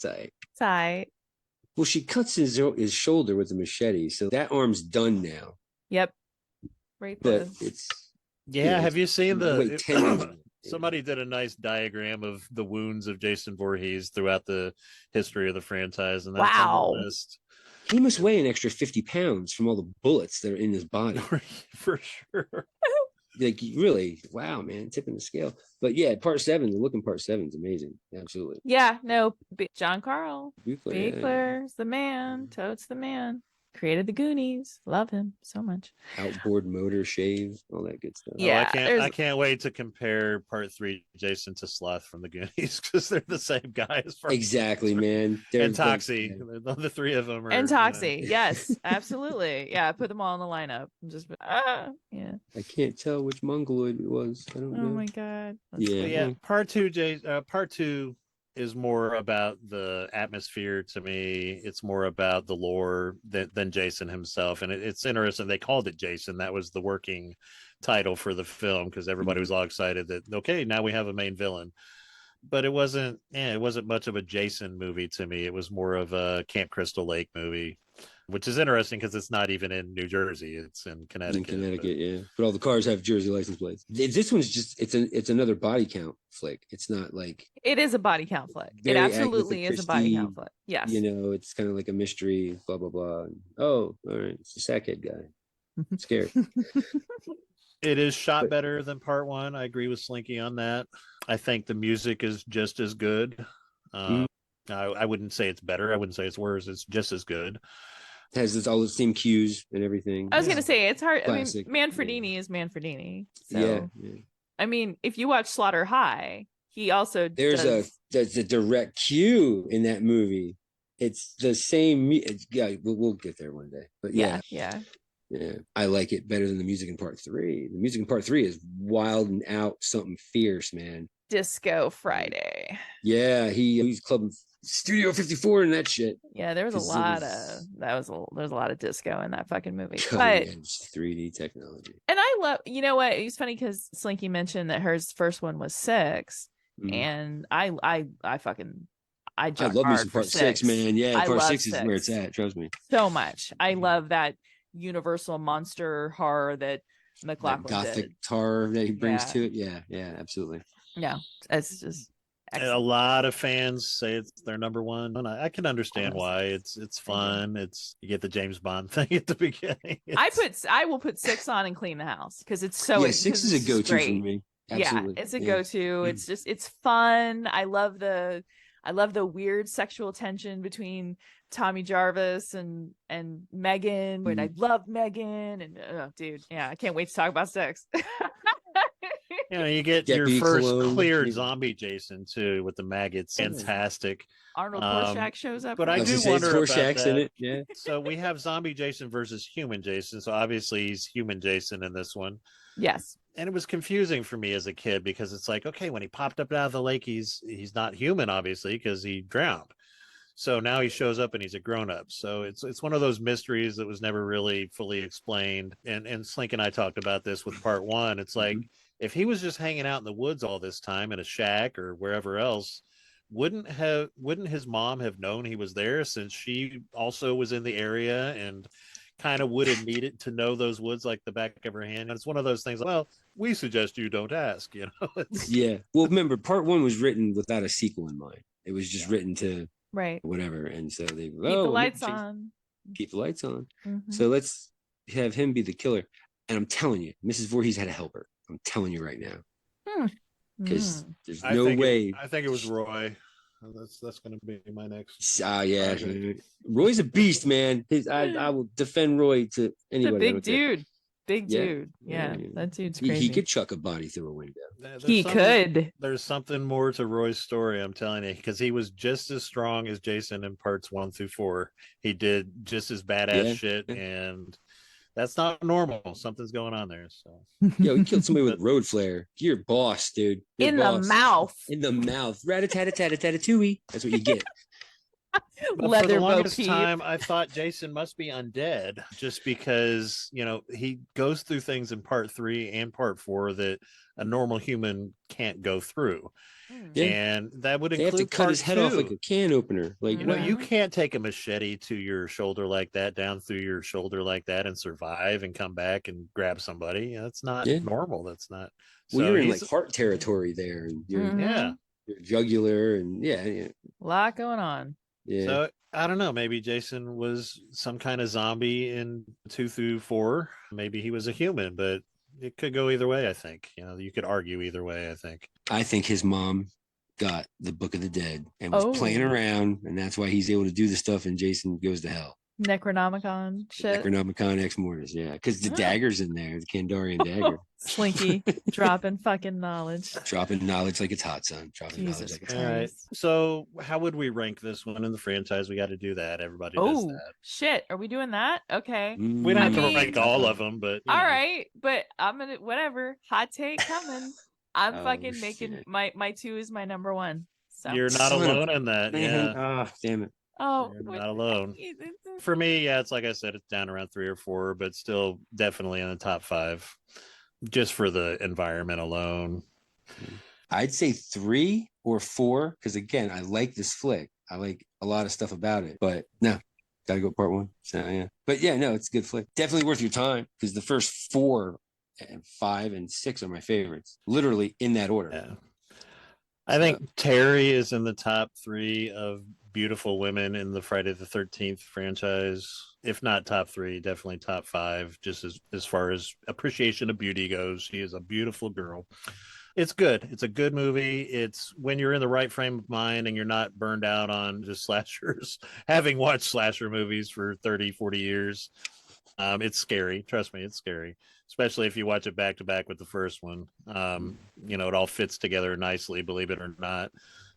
all right. It's all right. Well, she cuts his shoulder with a machete, so that arm's done now. Yep. Right. But it's have you seen tendons. Somebody did a nice diagram of the wounds of Jason Voorhees throughout the history of the franchise, and that's on the list. He must weigh an extra 50 pounds from all the bullets that are in his body. For sure. Like, really, wow, man, tipping the scale. But yeah, part 7, the look in part 7 is amazing. Absolutely. Yeah, no, John Carl Buechler, the man. Totes the man. Created the Goonies. Love him so much. Outboard motor shave, all that good stuff. Yeah, I can't wait to compare part 3 Jason to Sloth from the Goonies, because they're the same guy as far exactly, man. And Toxie, the three of them are. And Toxie, yes, absolutely, yeah. Put them all in the lineup. Just yeah. I can't tell which mongoloid it was. I don't know. Oh my god. Yeah. Part 2 is more about the atmosphere to me. It's more about the lore than Jason himself. And it's interesting. They called it Jason. That was the working title for the film, because everybody was all excited that, okay, now we have a main villain. But it wasn't much of a Jason movie to me. It was more of a Camp Crystal Lake movie, which is interesting because it's not even in New Jersey. It's in Connecticut. Yeah. But all the cars have Jersey license plates. This one's just, it's another body count flick. It's not like. It is a body count flick. It absolutely is a body count flick. Yes. It's kind of like a mystery, blah, blah, blah. Oh, all right. It's a sackhead guy. I'm scared. It is shot better than part 1. I agree with Slinky on that. I think the music is just as good. I wouldn't say it's better. I wouldn't say it's worse. It's just as good. It has all the same cues and everything. I was going to say, it's hard. Classic. I mean, Manfredini is Manfredini. So, yeah. I mean, if you watch Slaughter High, he also there's a direct cue in that movie. It's the same. Yeah, we'll get there one day. But yeah. I like it better than the music in part 3. The music in part 3 is wild and out, something fierce, man. Disco Friday. Yeah, he's clubbing Studio 54 and that shit. Yeah, there was a lot of there's a lot of disco in that fucking movie. But 3D technology. And I love, you know what? It's funny because Slinky mentioned that her first one was 6, and I love me some part 6, man. Yeah, part 6 is where it's at. Trust me. So much. I love that Universal monster horror that McLaughlin that gothic did. horror that he brings to it. Yeah, absolutely. Yeah, it's just excellent. A lot of fans say it's their number 1, and I can understand why. It's fun. You get the James Bond thing at the beginning. I will put 6 on and clean the house because it's so. Yeah, 6 is a go-to for me. Absolutely. Yeah, it's a go-to. It's just, it's fun. I love the weird sexual tension between Tommy Jarvis and Megan, and I love Megan, and dude, yeah, I can't wait to talk about 6. You get your first clear zombie Jason too with the maggots. Fantastic. Arnold Rorschach shows up. But I do wonder about that. In it. Yeah. So we have zombie Jason versus human Jason. So obviously he's human Jason in this one. Yes. And it was confusing for me as a kid because it's like, okay, when he popped up out of the lake, he's not human, obviously, because he drowned. So now he shows up and he's a grown-up. So it's one of those mysteries that was never really fully explained. And Slink and I talked about this with part 1. It's like, if he was just hanging out in the woods all this time in a shack or wherever else, wouldn't his mom have known he was there, since she also was in the area and kind of would have needed to know those woods like the back of her hand? And it's one of those things, well, we suggest you don't ask, Yeah. Well, remember, part 1 was written without a sequel in mind. It was just written to whatever. And so they keep the lights on. Keep the lights on. So let's have him be the killer. And I'm telling you, Mrs. Voorhees had a helper. I'm telling you right now. Because there's no way. I think it was Roy. That's going to be my next. Yeah. Roy's a beast, man. I will defend Roy to anybody. Big dude. Yeah, that dude's crazy. He could chuck a body through a window. He could. There's something more to Roy's story, I'm telling you, because he was just as strong as Jason in parts 1 through 4. He did just as badass shit, and That's not normal. Something's going on there. So Yo, he killed somebody with road flare. You're boss, dude. You're In boss. the mouth. In the mouth. Rat-a-tat-a-tat-a-tat-a-tooey. That's what you get. But for Leather the Bo longest Peep. time, I thought Jason must be undead just because, he goes through things in part 3 and part 4 that a normal human can't go through. Yeah. And that would They have to include cut part his head 2. off like a can opener. Like, You can't take a machete to your shoulder like that, down through your shoulder like that, and survive and come back and grab somebody. That's not normal. That's not. Well, So you're in like heart territory there, and yeah, your jugular, and yeah. A lot going on. Yeah. So I don't know. Maybe Jason was some kind of zombie in 2 through 4. Maybe he was a human, but it could go either way. I think you could argue either way. I think his mom got the Book of the Dead and was playing around, and that's why he's able to do the stuff. And Jason goes to hell. Necronomicon shit. Necronomicon Ex Mortis, yeah, because the dagger's in there, the Kandarian dagger. Slinky dropping fucking knowledge. Dropping knowledge like it's hot, son. Dropping Jesus knowledge like it's All hot. right. So how would we rank this one in the franchise? We got to do that. Everybody does that. Shit. Are we doing that? Okay. We don't have to mean- rank all of them, but All right. But I'm gonna whatever. Hot take coming. I'm fucking making shit. my 2 is my number 1. So You're not Son of alone in that. Man, Yeah. damn it. You're not alone. For me, yeah, it's like I said, it's down around 3 or 4, but still definitely in the top 5, just for the environment alone. I'd say 3 or 4, because again, I like this flick. I like a lot of stuff about it, but no, gotta go part 1. So yeah, but yeah, no, it's a good flick. Definitely worth your time, because the first 4 and 5 and 6 are my favorites, literally in that order. Yeah. I think Terry is in the top 3 of beautiful women in the Friday the 13th franchise. If not top 3, definitely top 5, just as far as appreciation of beauty goes. She is a beautiful girl. It's good. It's a good movie. It's when you're in the right frame of mind and you're not burned out on just slashers, having watched slasher movies for 30, 40 years. It's scary. Trust me, it's scary, especially if you watch it back to back with the first one. It all fits together nicely, believe it or not.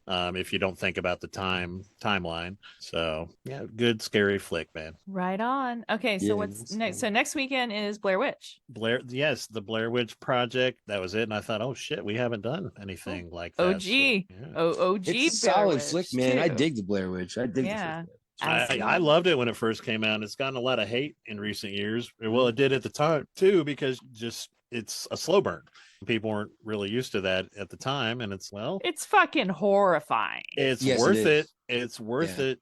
If you don't think about the timeline. So yeah, good scary flick, man. Right on. Okay, so what's next? So next weekend is Blair Witch. The Blair Witch Project. That was it, and I thought, oh shit, we haven't done anything like that. OG, So, yeah. OG. It's a Blair solid Witch, flick, man. too. I dig the Blair Witch. I dig Yeah. the first I loved it when it first came out. It's gotten a lot of hate in recent years. Well, it did at the time too, because it's a slow burn. People weren't really used to that at the time, and it's fucking horrifying. It's Yes, worth it it. is. It's worth it.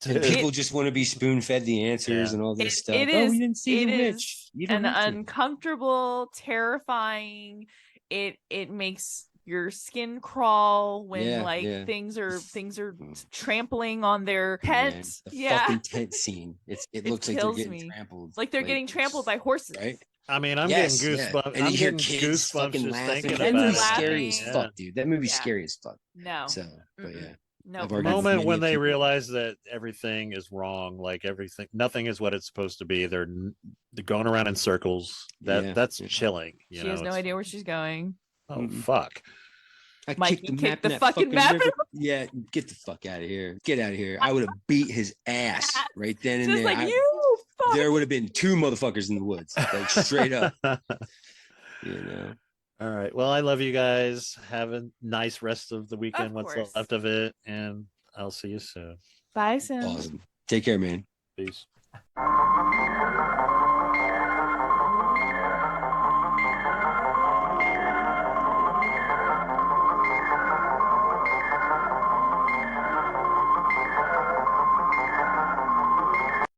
And people just want to be spoon fed the answers and all this stuff. It is. We didn't see the it witch. is an uncomfortable, terrifying. It makes your skin crawl when things are trampling on their pets. The fucking tent scene. It looks like they're getting trampled. Like they're getting trampled by horses. Right? I mean, I'm getting goosebumps. And I'm you hear getting kids goosebumps fucking just laughing. thinking That about movie's it. scary as Yeah. fuck, dude. That movie's scary as fuck. No. So, but yeah. No. I've The argued with moment many when they people. realize that everything is wrong, like nothing is what it's supposed to be. They're going around in circles. That's chilling. She has no idea where she's going. Oh fuck! I Mike, kicked you the kicked map the in that fucking map river. Yeah, get the fuck out of here. Get out of here. I would have beat his ass right then and Just there. like you. Fuck. There would have been 2 motherfuckers in the woods, like straight up. All right. Well, I love you guys. Have a nice rest of the weekend. What's left of it, and I'll see you soon. Bye, Sim. Awesome. Take care, man. Peace.